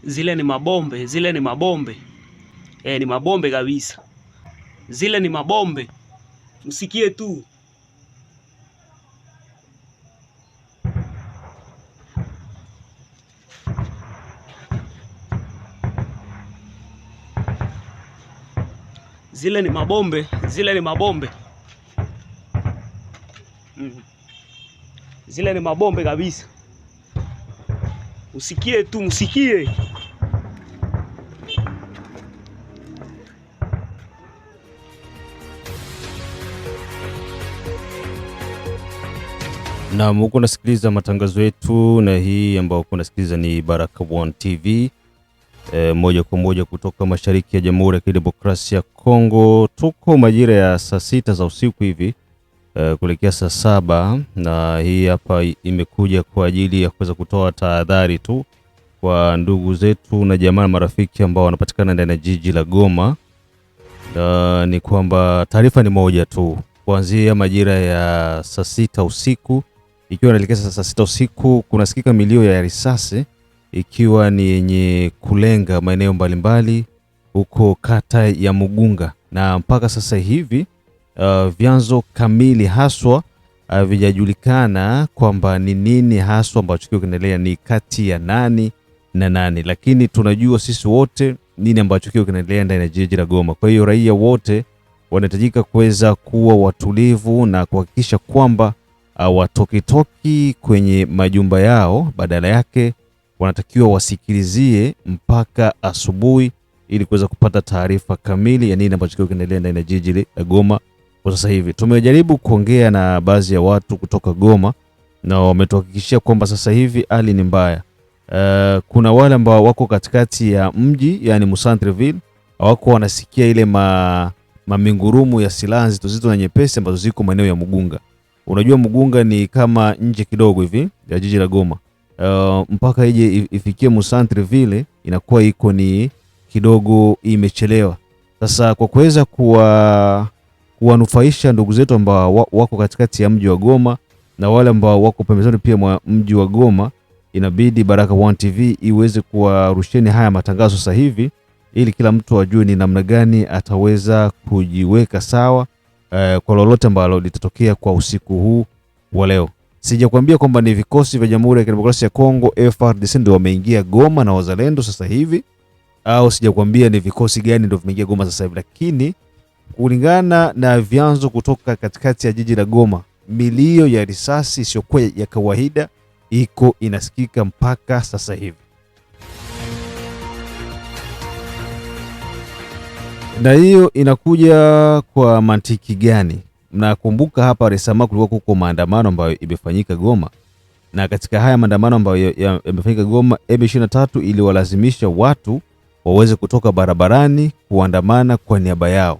Zile ni mabombe, zile ni mabombe. Ni mabombe kabisa. Zile ni mabombe. Msikie tu. Zile ni mabombe, zile ni mabombe. Zile ni mabombe kabisa. Usikie tu, msikie. Na huko nasikiliza matangazo yetu, na hii ambao unasikiliza ni Baraka1 TV. Moja kwa moja kutoka mashariki ya Jamhuri ya Kidemokrasia ya Kongo. Tuko majira ya saa 6 za usiku hivi kuelekea saa 7, na hii hapa imekuja kwa ajili ya kuweza kutoa tahadhari tu kwa ndugu zetu na jamaa na marafiki ambao wanapatikana ndani ya jiji la Goma. Ni kwamba taarifa ni moja tu, kuanzia majira ya saa 6 usiku, ikiwa inaelekea saa 6 usiku, kunasikika milio ya risasi ikiwa ni yenye kulenga maeneo mbalimbali huko kata ya Mugunga, na mpaka sasa hivi vyanzo kamili haswa vijajulikana kwamba ni nini haswa ambacho kinaendelea, ni kati ya nani na nani, lakini tunajua sisi wote nini ambacho kinaendelea ndani ya jiji la Goma. Kwa hiyo raia wote wanahitajika kuweza kuwa watulivu na kuhakikisha kwamba watokitoki kwenye majumba yao, badala yake wanatakiwa wasikilizie mpaka asubuhi ili kuweza kupata taarifa kamili ya nini ambacho kinaendelea ndani ya jiji la Goma kwa sasa hivi. Tumejaribu kuongea na baadhi ya watu kutoka Goma na wametuhakikishia kwamba sasa hivi hali ni mbaya. Kuna wale ambao wako katikati ya mji, yani Musantreville, wako wanasikia ile mamingurumu ya silaha nzito na nyepesi ambazo ziko maeneo ya Mugunga. Unajua Mugunga ni kama nje kidogo hivi ya jiji la Goma. Mpaka ije ifikie Musantreville inakuwa iko ni kidogo imechelewa. Sasa kwa kuweza kuwanufaisha ndugu zetu ambao wako katikati ya mji wa Goma na wale ambao wako pembezoni pia mwa mji wa Goma, inabidi Baraka1 TV iweze kuwarusheni haya matangazo sasa hivi ili kila mtu ajue ni namna gani ataweza kujiweka sawa kwa lolote ambalo litatokea kwa usiku huu wa leo. Sijakwambia kwamba ni vikosi vya Jamhuri ya Kidemokrasia ya Kongo FARDC ndio wameingia Goma na wazalendo sasa hivi, au sijakwambia ni vikosi gani ndio vimeingia Goma sasa hivi, lakini kulingana na vyanzo kutoka katikati ya jiji la Goma, milio ya risasi isiyokuwa ya kawaida iko inasikika mpaka sasa hivi. Na hiyo inakuja kwa mantiki gani? Mnakumbuka hapa Resama kulikuwa kuko maandamano ambayo imefanyika Goma, na katika haya maandamano ambayo yamefanyika Goma, M23 iliwalazimisha watu waweze kutoka barabarani kuandamana kwa niaba yao.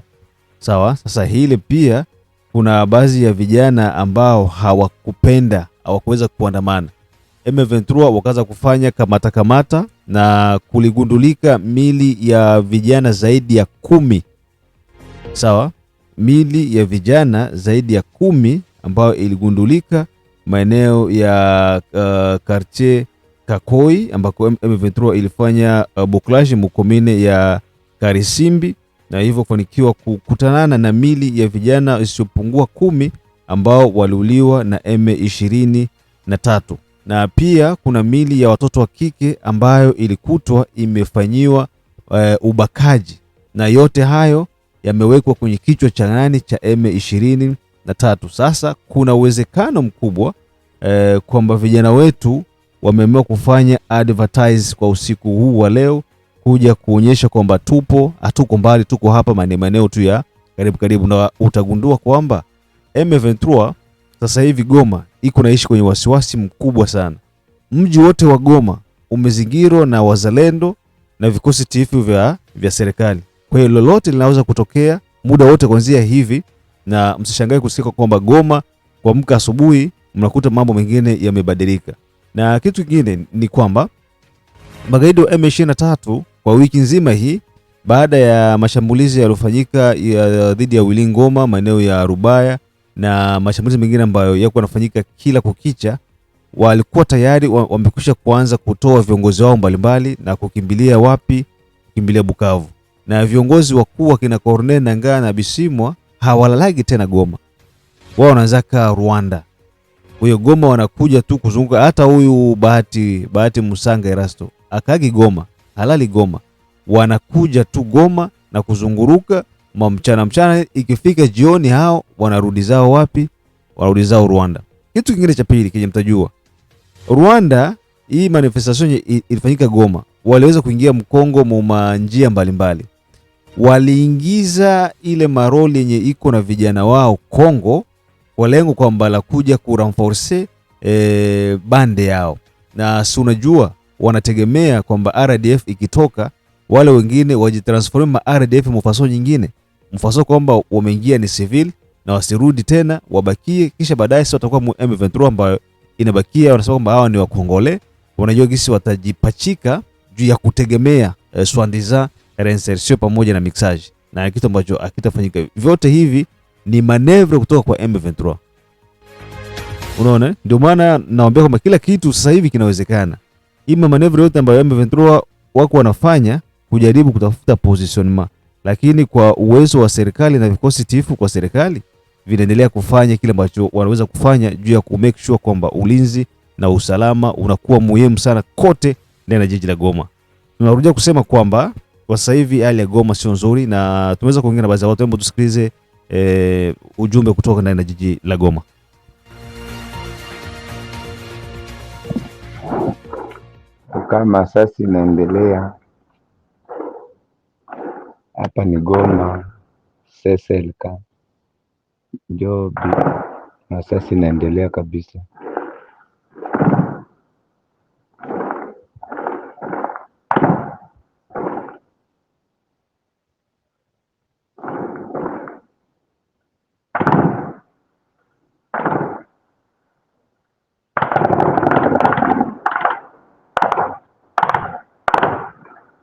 Sawa, sasa hili pia kuna baadhi ya vijana ambao hawakuweza kuandamana. M23 wakaanza kufanya kamata na kuligundulika mili ya vijana zaidi ya 10. Sawa, mili ya vijana zaidi ya 10 ambayo iligundulika maeneo ya quartier Kakoi ambako M23 ilifanya buklaji mukomine ya Karisimbi, na hivyo kufanikiwa kukutanana na mili ya vijana isiyopungua 10 ambao waliuliwa na M23. Na pia kuna mili ya watoto wa kike ambayo ilikutwa imefanyiwa ubakaji, na yote hayo yamewekwa kwenye kichwa cha nani, cha M23. Sasa kuna uwezekano mkubwa kwamba vijana wetu wameamua kufanya advertise kwa usiku huu wa leo, kuja kuonyesha kwamba hatuko mbali, tuko hapa maeneo tu ya karibu, na utagundua kwamba M23 sasa hivi Goma iko naishi kwenye wasiwasi mkubwa sana. Mji wote wa Goma umezingirwa na wazalendo na vikosi tifu vya serikali. Kwa hiyo lolote linaweza kutokea muda wote kuanzia hivi, na msishangae kusikia kwamba Goma kuamka asubuhi mnakuta mambo mengine yamebadilika. Na kitu kingine ni kwamba magaidi wa M23 kwa wiki nzima hii, baada ya mashambulizi yaliyofanyika dhidi ya Willy Ngoma maeneo ya Rubaya na mashambulizi mengine ambayo yako yanafanyika kila kukicha, walikuwa tayari wamekwisha kuanza kutoa viongozi wao mbalimbali na kukimbilia wapi? Kukimbilia Bukavu. Na viongozi wakuu wa kina Corneille Nangaa na Bisimwa hawalalagi tena Goma, wao wanaanza Rwanda. Huyo Goma wanakuja tu kuzunguka. Hata huyu Bahati Musanga Erasto akagi Goma, halali Goma, wanakuja tu Goma na kuzunguruka mchana. Ikifika jioni hao wanarudi zao wapi? Wanarudi zao Rwanda. Kitu kingine cha pili kile mtajua, Rwanda hii manifestation ilifanyika Goma, waliweza kuingia Mkongo mwa njia mbalimbali. Waliingiza ile maroli yenye iko na vijana wao Kongo kwa lengo kwamba la kuja kurenforce bande yao, na si unajua wanategemea kwamba RDF ikitoka wale wengine wajitransform RDF mfaso nyingine, mfaso kwamba wameingia ni civil na wasirudi tena wabakie, kisha baadaye sio watakuwa M23 ambayo inabakia. Wanasema kwamba hawa ni wa Kongole, wanajua gisi watajipachika juu ya kutegemea swandiza reinsertion pamoja na mixage, na kitu ambacho akitafanyika. Vyote hivi ni manevre kutoka kwa M23. Unaona, ndio maana naomba kwamba kila kitu sasa hivi kinawezekana. Ima manevre yote ambayo M23 wako wanafanya kujaribu kutafuta positionnement, lakini kwa uwezo wa serikali na vikosi tifu kwa serikali vinaendelea kufanya kile ambacho wanaweza kufanya juu ya ku make sure kwamba ulinzi na usalama unakuwa muhimu sana kote ndani ya jiji la Goma. Tunarudia kusema kwamba kwa sasa hivi hali ya Goma sio nzuri, na tumeweza kuongea na baadhi ya watu. Hebu tusikilize ujumbe kutoka ndani ya jiji la Goma. Kama sasa inaendelea hapa ni Goma SSLK ndio sasa inaendelea kabisa.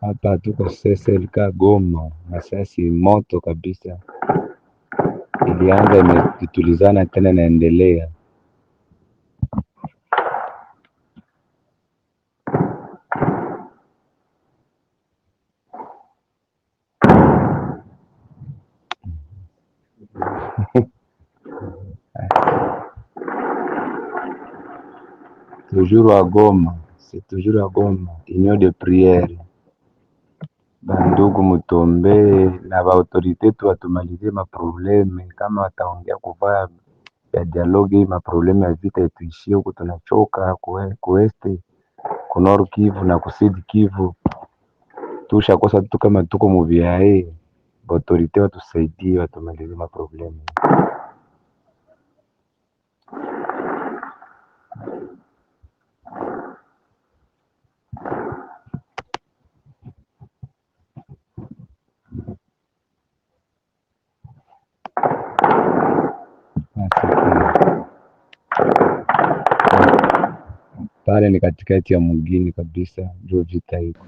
Hapa tuko SSLK Goma, masasi moto kabisa. Ilianza imetulizana tena inaendelea. Toujours à Goma, c'est toujours à Goma, union de prière. Bandugu mutombe na ba autorite tu watumalizie maprobleme, kama wataongea kuvaa ya dialogue maprobleme ya vita ituishie huko. Tunachoka kueste kunor Kivu na kusidi Kivu, tushakosa tu kama tuko muviae. Ba autorite watusaidie watumalizie maprobleme. Pale ni katikati ya mugini kabisa, ndio vita iko.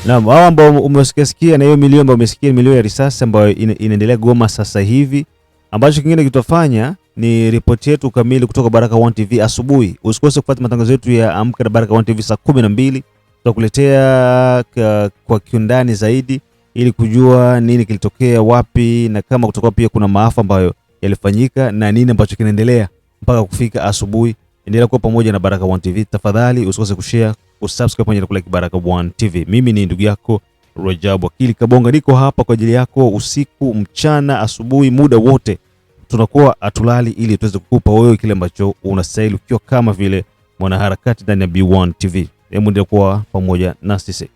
Naam, hao ambao umesikia na hiyo milio ambayo umesikia, milio ya risasi ambayo inaendelea Goma sasa hivi. Ambacho kingine kitafanya ni ripoti yetu kamili kutoka Baraka1 TV asubuhi. Usikose kufuata matangazo yetu ya Amka na Baraka1 TV saa 12. Tutakuletea kwa kiundani zaidi ili kujua nini kilitokea wapi, na kama kutoka pia kuna maafa ambayo yalifanyika na nini ambacho kinaendelea mpaka kufika asubuhi. Endelea kuwa pamoja na Baraka1 TV. Tafadhali usikose kushare, kusubscribe pamoja na kulike Baraka1 TV. Mimi ni ndugu yako Rajabu Akili Kabonga. Niko hapa kwa ajili yako usiku, mchana, asubuhi, muda wote. Tunakuwa atulali ili tuweze kukupa wewe kile ambacho unastahili ukiwa kama vile mwanaharakati ndani ya B1 TV. Hebu ndio kuwa pamoja na sisi.